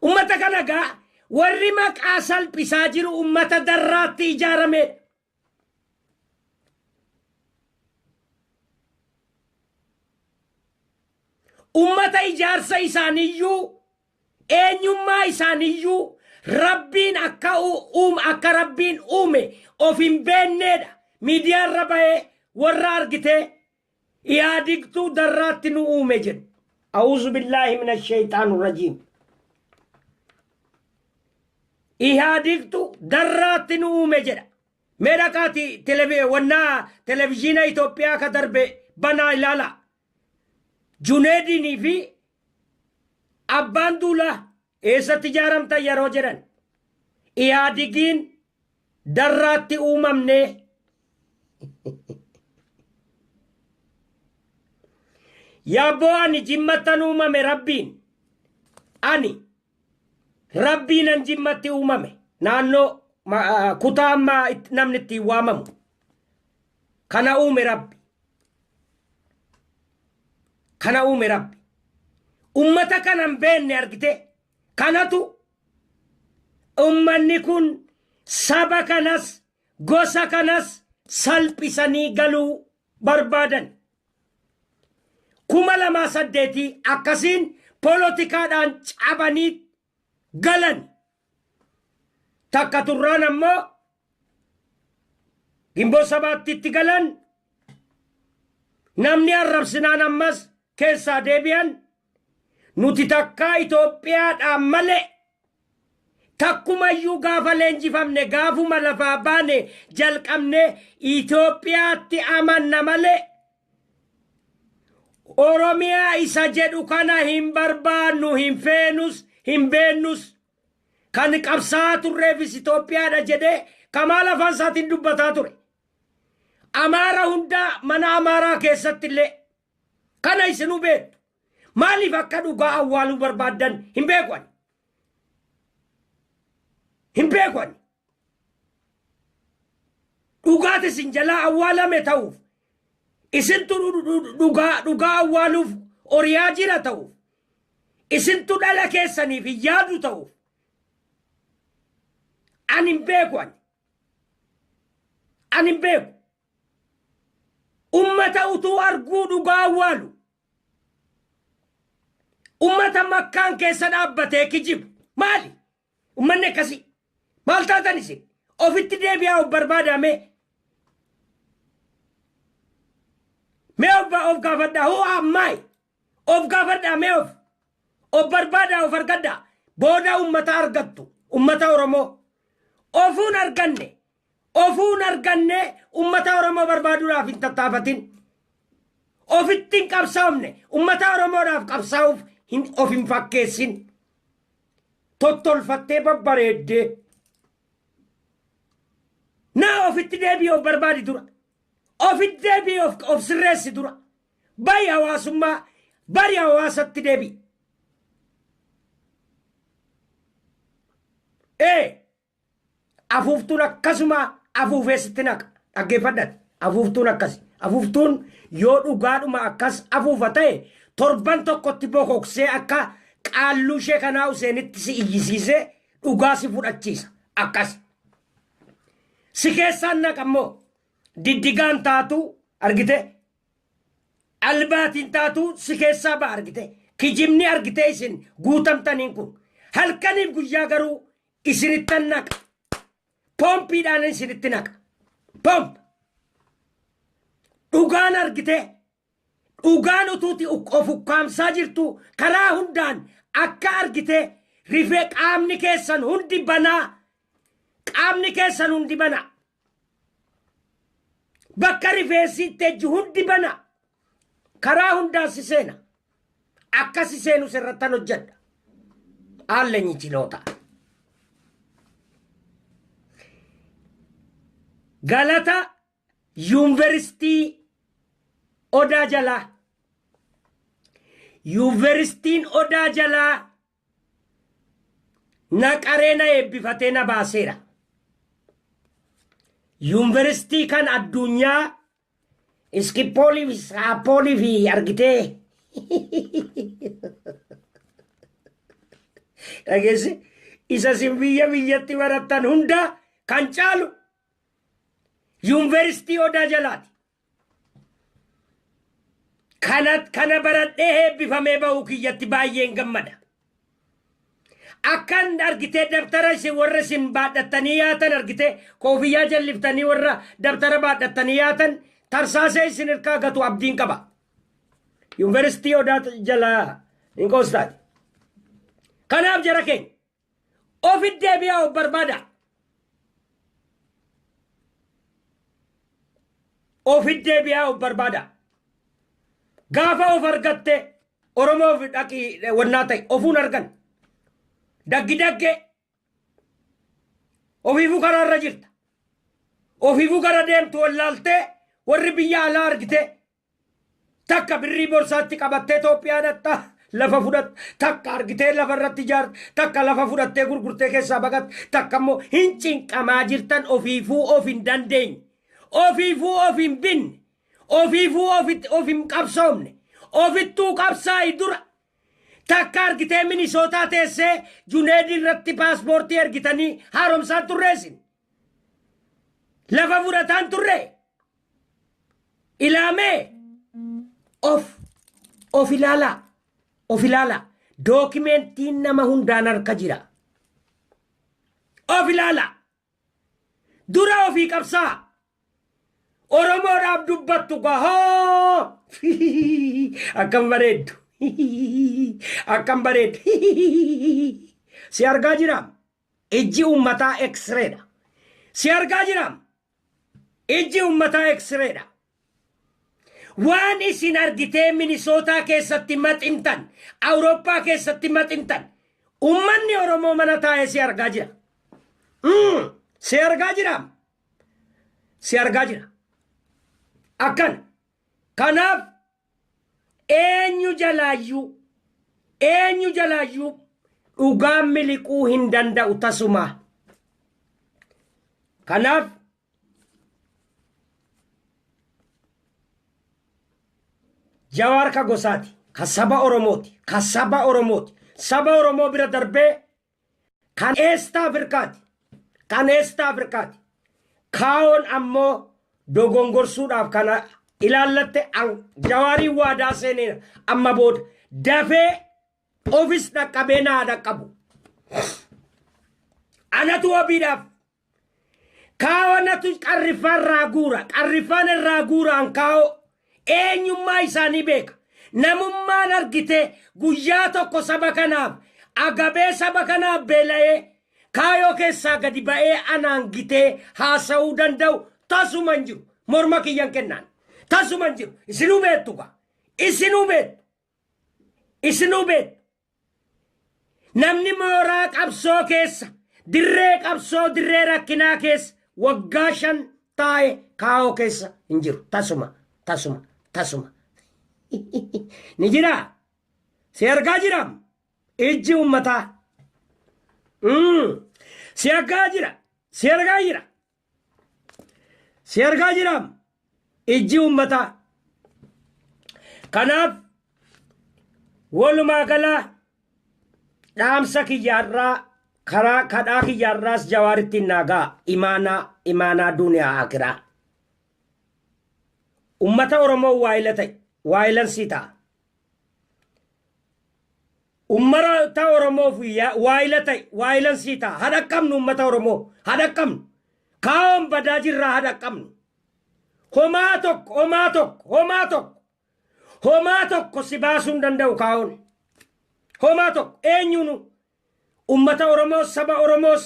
ummata kana gaa warri maqaa salphisaa jiru ummata darraatti ijaarame ummata ijaarsa isaaniiyyuu eenyummaa isaaniiyyuu rabbiin akka rabbiin uume of hin beennedha miidiyaa irra ba'ee warra argitee yaadigtuu darraatti nu uume jedhu a'uuzu billaahi min ashayxaanu rajiim ihaadigtu darraatti nu uume jedha meedhaqaati televizhiina Itoophiyaa ka darbe banaa ilaala Juneedinii fi abbaan duulaa eessatti ijaaramta yeroo jedhan ihaadigiin darraatti uumamne yaaboo ani jimmattan uumame rabbiinan jimmatti uumame naannoo kutaa ammaa namni ittiin waamamu kana uume rabbi ummata kanan beenne argite kanatu ummanni kun saba kanas gosa kanas salphisanii galuu barbaadan 2008 akkasiin poolotikaadhaan cabanii galan takka turraan ammoo gimboo sabaattitti galan namni arrabsinaan ammas keessaa deebi'an nuti takkaa Itoophiyaadhaan malee takkumayyuu gaafa leenjifamne gaafuma lafaa baane jalqabne Itoophiyaatti amanna malee Oromiyaa isa jedhu kana hin barbaannu hin feenus hin beennus kan qabsaa turreefis Itoophiyaadha jedhee Kamaal afaan isaatiin dubbataa ture. Amaara hundaa mana Amaaraa keessatti illee kana isinuu beektu. Maaliif akka dhugaa awwaaluu barbaaddan hin beekan. Hin beekan. Dhugaati isin jalaa awwaalame ta'uuf. Isintu dhugaa awwaaluuf oriyaa jira ta'uuf. Isintu dhala keessaniif hin yaadu ta'uuf. Ani hin beekan. Ani hin beeku. Ummata utuu arguu dhugaa awwaalu. Ummata makkaan keessa dhaabbatee kijibu. Maali? Ummanni akkasii. Maal taatan isin? Ofitti deebi'aa of barbaadame. Mee of gaafadhaa hoo ammaay? Of gaafadhaa mee of? Of barbaadaa of argadhaa. Booda ummata argattu. Ummata Oromoo. Ofuun arganne. Ofuun arganne ummata Oromoo barbaaduudhaaf hin tattaafatin. Ofitti hin qabsaa'amne ummata Oromoodhaaf qabsaa'uuf of hin fakkeessin. Tottolfattee babbareeddee. Naa ofitti deebii of barbaadi dura. Ofitti deebii of sirreessi dura. Bari hawaasummaa bari hawaasatti deebii. Afuuftuun akkasuma afuufeessitti naqa. Dhaggeeffadhan. Afuuftuun akkasi. Afuuftuun yoo dhugaadhuma akkas afuufa ta'e torban tokkotti bokoksee akka qaalluu ishee kanaa useenitti si iyyisiisee dhugaa si fudhachiisa. Akkas. Si keessaan naqammoo diddigaan taatu argite. Albaatiin taatu si keessaa ba'a argite. Kijibni argite isin guutamtaniin kun. Halkaniif guyyaa garuu isinittan naqa. Pompiidhaan isinitti naqa. Pomp. Dhugaan argite. Dhugaan utuuti of ukkaamsaa jirtu karaa hundaan akka argite rifee qaamni keessan hundi banaa. Qaamni keessan hundi banaa. Bakka rifeessitti ejju hundi banaa. Karaa hundaan si seena. Akka si seenu sirrattan hojjedha. Haallenyi chiloota. Galata Yuunivarsiitii Odaa Jalaa. Yuunivarsiitiin Odaa Jalaa naqareena eebbifatee na baaseera. Yuunivarsiitii kan addunyaa iskippoolii fi saappoolii fi argitee. Dhageessi isa sin biyyatti barattan hunda kan caalu. Yuunivarsiitii Odaa Jalaati. Kana baradhee eebbifamee ba'uu kiyyatti baay'een gammada. Akkan argitee dabtara isin warra isin baadhattanii yaatan argitee koofiyyaa jalliftanii warra dabtara baadhattanii yaatan tarsaasee isin hirkaa gatu abdiin qaba. Yuunivarsiitii Odaa Jalaa hin qoostaati. Kanaaf jara keenya ofitti deebi'aa of barbaada. Ofitti deebi'aa of barbaada. Gaafa of argatte Oromoo of dhaqii wannaa ta'e ofuun argan. Dagge ofiifuu karaarra jirta. Ofiifuu gara deemtu wallaaltee warri biyya alaa argite takka birrii borsaatti qabattee Itoophiyaa dhatta lafa fudhat takka argitee lafa irratti ijaarte takka lafa fudhattee gurgurtee keessaa baqatte takka immoo hin cinqamaa jirtan ofiifuu of hin dandeenye. Ofiifuu of hin binne. Ofiifuu of hin qabsoomne. Ofittuu qabsaa'ii dura. Takka argitee Minisootaa teessee Juneedii irratti paaspoortii ergitanii haaromsaan turreessin. Lafa fudhataan turre. Ilaamee. Of ilaalaa. Of ilaalaa. Dookimentiin nama hundaan harka jira. Of ilaalaa. Dura ofii qabsaa. Oromoodhaaf dubbattu gahoo akkam bareeddu akkam bareed si argaa jiraam ijji ummataa X-rayda si argaa jiraam ijji ummataa X-rayda waan isin argitee Minisootaa keessatti maxintan Awurooppaa keessatti maxintan ummanni Oromoo mana taa'ee si argaa jira si argaa jiraam si argaa jira akkan kanaaf eenyu jalaayyuu dhugaan miliquu hin danda'u tasuma kanaaf Jawaar ka gosaati ka saba Oromooti saba Oromoo bira darbee kan Eesta Afrikaati kaa'oon ammoo dogongorsuudhaaf kana ilaallatte Jawaarii waadaa seeneera amma booda dafee ofis dhaqqabee naa dhaqqabu anatu wabiidhaaf kaa'oonatu qarrifaan irraa guuraan kaa'oo eenyummaa isaanii beeka namummaan argite guyyaa tokko saba kanaaf agabee saba kanaaf beela'ee kaayoo keessaa gadi ba'ee anaan gitee haasa'uu danda'u tasuman jiru morma kiyyan kennaan tasuman jiru isinuu beettu namni mooraa qabsoo keessa dirree rakkinaa keessa waggaa 5 taa'e kaayoo keessa hin jiru tasuma ni jira si argaa jiram ijji ummataa si argaa jiram ijji ummataa kanaaf walumaa galaa dhaamsa kiyyaarraa karaa kadhaa kiyyaarraas Jawaaritti naagaa imaanaa duniyaa akiraa ummata Oromoo waayilansii ta'a ummata Oromoo waayilansii ta'a hadhaqqabnu ummata Oromoo hadhaqqabnu kaa'oon badaa jirraa hadhaqqabnu homaa tokko si baasuu hin danda'u kaa'oon homaa tokko eenyunu ummata Oromoo saba Oromoos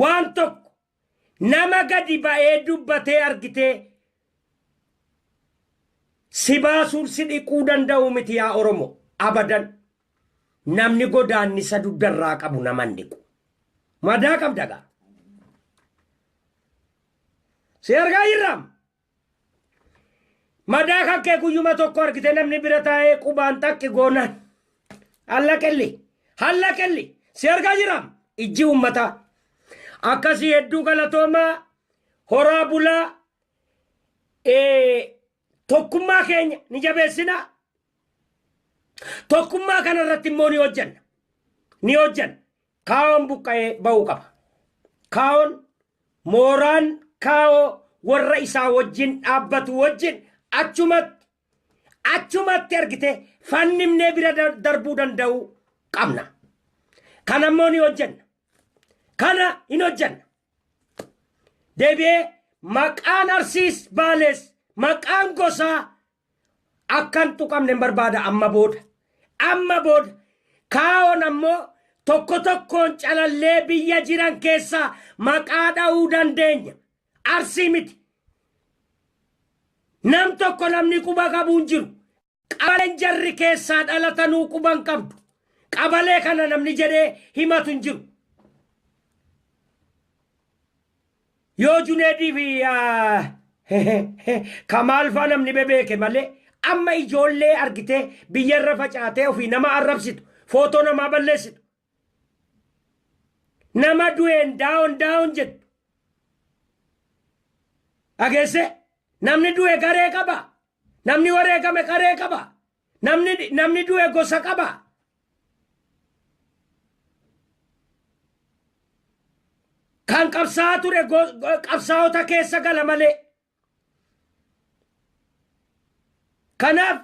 waan tokko nama gadi ba'ee dubbatee argitee si baasuun si dhiquu danda'u miti yaa Oromoo abadan namni godaannisa dugdarraa qabu naman dhiqu madaa qabdagaa si argaa jirram madaa kan kee guyyuma tokko argite namni bira taa'ee qubaan takki goonaan halla kelli si argaa jirram ijji ummataa akkasii hedduu galatoomaa horaa bulaa tokkummaa keenya ni jabeessina tokkummaa kana irratti immoo ni hojjanna kaa'oon buqqa'ee ba'uu qaba kaa'oon mooraan kaa'oo warra isaa wajjin dhaabbatu wajjin achumatti argite fannimnee bira darbuu danda'u qabna kana immoo ni hojjanna deebi'ee maqaan Arsiis Baalees maqaan gosaa akkan tuqamne barbaada amma booda kaa'oon ammoo tokkoon calallee biyya jiran keessaa maqaa dha'uu dandeenya Arsii miti nam tokko namni quba qabuun jiru qabaleen jarri keessaa dhalatanuu quban qabdu qabalee kana namni jedhee himatu hin jiru yoo Juneedii fi Kamaal faa namni bebeeke malee amma ijoollee argitee biyyarra facaatee ofii nama arrabsitu footoo namaa balleessitu nama du'een daawon jettu ageesse namni du'e garee qaba namni wareegame garee qaba namni du'e gosa qaba kan qabsaa ture qabsaa'ota keessa gala malee kanaaf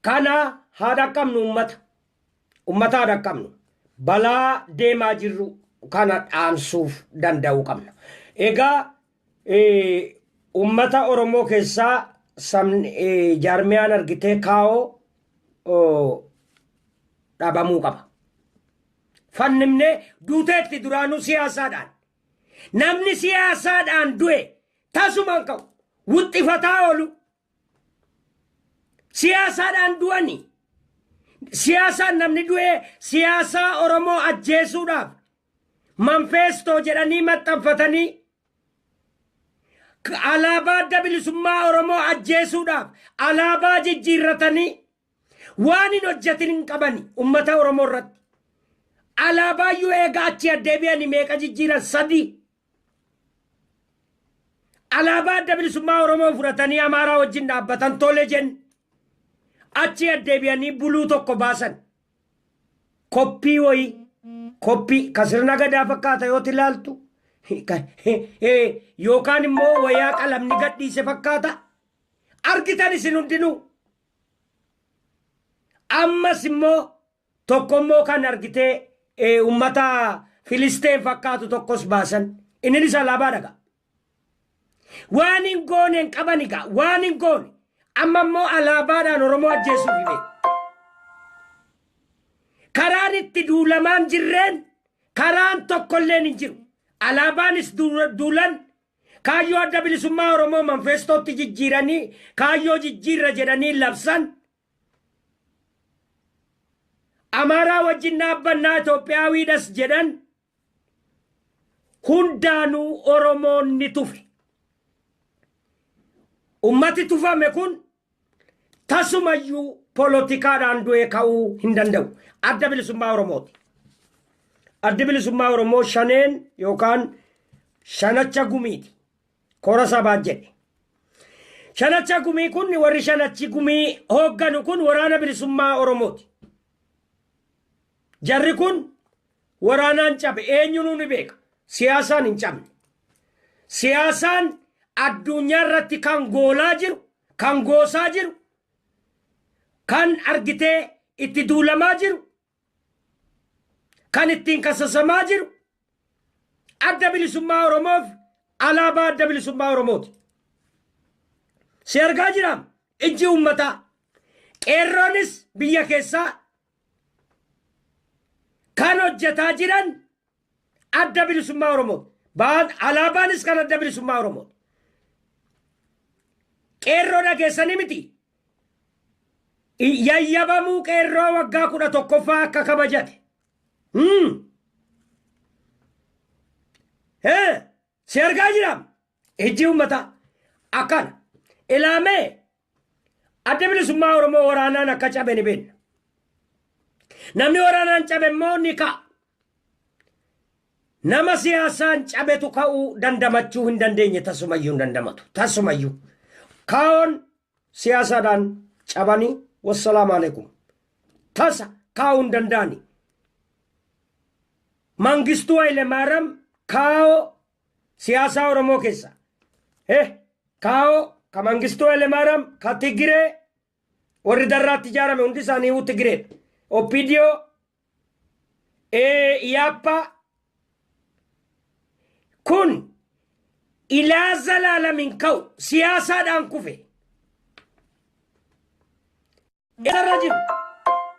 kana haadha qabnu ummata haadha qabnu balaa deemaa jirru kana dhaamsuuf danda'uu qabna egaa ummata Oromoo keessaa jaarmiyaan argitee kaa'oo dhabamuu qaba. Fannimnee duuteetti duraanuu siyaasaadhaan. Namni siyaasaadhaan du'e tasumaan ka'u wuxxifataa oolu. Siyaasaadhaan du'ani. Siyaasaan namni du'e siyaasaa Oromoo ajjeesuudhaaf manifeestoo jedhanii maxxanfatanii alaabaa adda bilisummaa Oromoo ajjeesuudhaaf alaabaa jijjiirratanii waan hin hojjetin hin qabani ummata Oromoo irratti. Alaabaa yoo eega achi addeebi'anii meeqa jijjiiran? 3. Alaabaa adda bilisummaa Oromoo fudhatanii Amaaraa wajjin dhaabbatan tole jenni. Achi addeebi'anii buluu tokko baasan. Koppii wayii. Koppii kasirna gadaa fakkaata yoo ilaaltu. Yookaan immoo wayaa qalamni gadhiise fakkaata. Argitan isin hundinuu. Ammas immoo tokko immoo kan argitee ummata Filisteen fakkaatu tokkos baasan. Innis alaabaa dhaga. Waan hin goone hin qaban egaa. Waan hin goone. Amma immoo alaabaadhaan Oromoo ajjeesuuf hime. Karaan itti duulamaan jirreen karaan tokkolleen hin jiru. Alaabaanis duulan kaayyoo adda bilisummaa Oromoo manifeestootti jijjiiranii kaayyoo jijjiirra jedhanii labsan. Amaaraa wajjin dhaabbannaa Itoophiyaawiidhas jedhan hundaanuu Oromoon ni tufe. Ummati tufame kun tasumayyuu poolotikaadhaan du'ee ka'uu hin danda'u. Adda bilisummaa Oromooti. Adda bilisummaa Oromoo shaneen yookaan shanacha gumiiti. Kora sabaa jedhe. Shanacha gumii kun warri shanachi gumii hoogganu kun waraana bilisummaa Oromooti. Jarri kun waraanaan cabe eenyuun ni beeka. Siyaasaan hin cabne. Siyaasaan addunyaa irratti kan goolaa jiru, kan goosaa jiru, kan argitee itti duulamaa jiru, kan ittiin kasasamaa jiru, adda bilisummaa Oromoof alaabaa adda bilisummaa Oromooti. Si argaa jiraam ijji uummataa. Qeerroonis biyya keessaa kan hojjetaa jiran adda bilisummaa Oromooti. Alaabaanis kan adda bilisummaa Oromooti. Qeerroo dhageessanii miti. Yayyabamuu qeerroo waggaa 11ffaa akka kabajate. Si argaa jiraam ijji uummataa. Akkana ilaamee adda bilisummaa Oromoo waraanaan akka cabe ni beekna. Namni waraanaan cabe immoo ni ka'a. Nama siyaasaan cabetu ka'uu dandamachuu hin dandeenye tasumayyuu hin dandamatu. Tasumayyuu. Kaa'oon siyaasaadhaan cabanii wassalaamu alaikum. Tasa kaa'uu hin danda'ani. Mangistuu Hayilemaariyaam kaa'oo siyaasaa Oromoo keessa. Kaa'oo ka Mangistuu Hayilemaariyaam ka Tigiree warri darraatti ijaarame hundi isaanii Tigiree. Opidio Iyyaappa kun ilaa zalaalamin ka'u siyaasaadhaan kufe. Irra jiru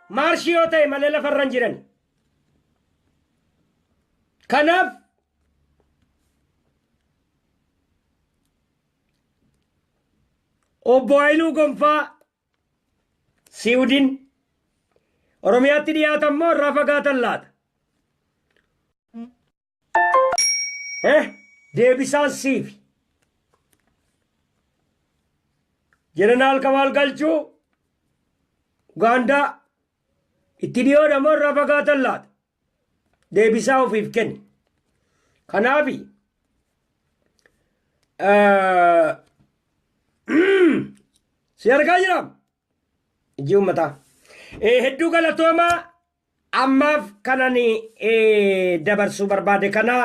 maarshii yoo ta'e malee lafarran jiran. Kanaaf obbo Haayiluu Gonfaa Siwudiin Oromiyaatti dhiyaatan moo irraa fagaatan laata? Deebisaan siifi. Jeneraal Kamaal Galchuu Ugaandaa itti dhiyoodha moo irraa fagaatan laata? Deebisaa ofiif kenni. Kanaafi si argaa jiraam ijji uummataa. Hedduu galatoomaa ammaaf kanani dabarsuu barbaade kana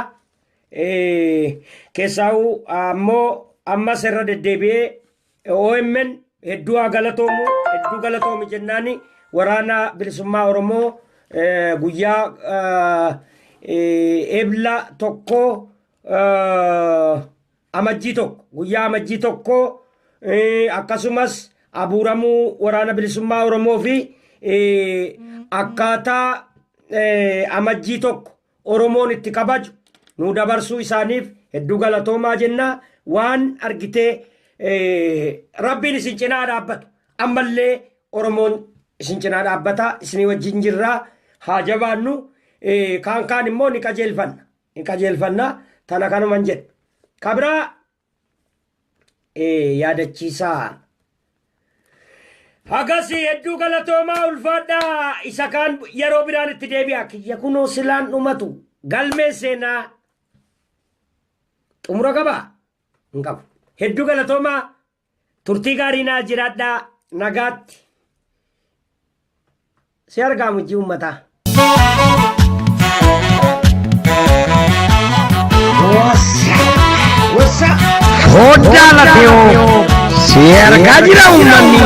keessaa'u ammoo ammas irra deddeebi'ee OMN hedduu haa galatoomu hedduu galatoomi jennaani waraana bilisummaa Oromoo guyyaa ebla tokko amajjii tokko guyyaa amajjii tokko akkasumas abuuramuu waraana bilisummaa Oromoo fi akkaataa amajjii tokko Oromoon itti kabaju nu dabarsuu isaaniif hedduu galatoomaa jenna. Waan argitee rabbiin isin cinaa dhaabbatu ammallee Oromoon isin cinaa dhaabbata isinii wajjin jirraa haa jabaannu. Kaan immoo ni qajeelfanna tana kanuman jedhu kabraa yaadachiisaa hagasii hedduu galatoomaa ulfaadhaa isa kaan yeroo biraan itti deebi'a kiyya kunoo silaan dhumatu galmee seenaa xumura qabaa hin qabu hedduu galatoomaa turtii gaarii naa jiraadhaa nagaatti si argaa mujjii uummataa. Hoda la teo, si erga jira un anni.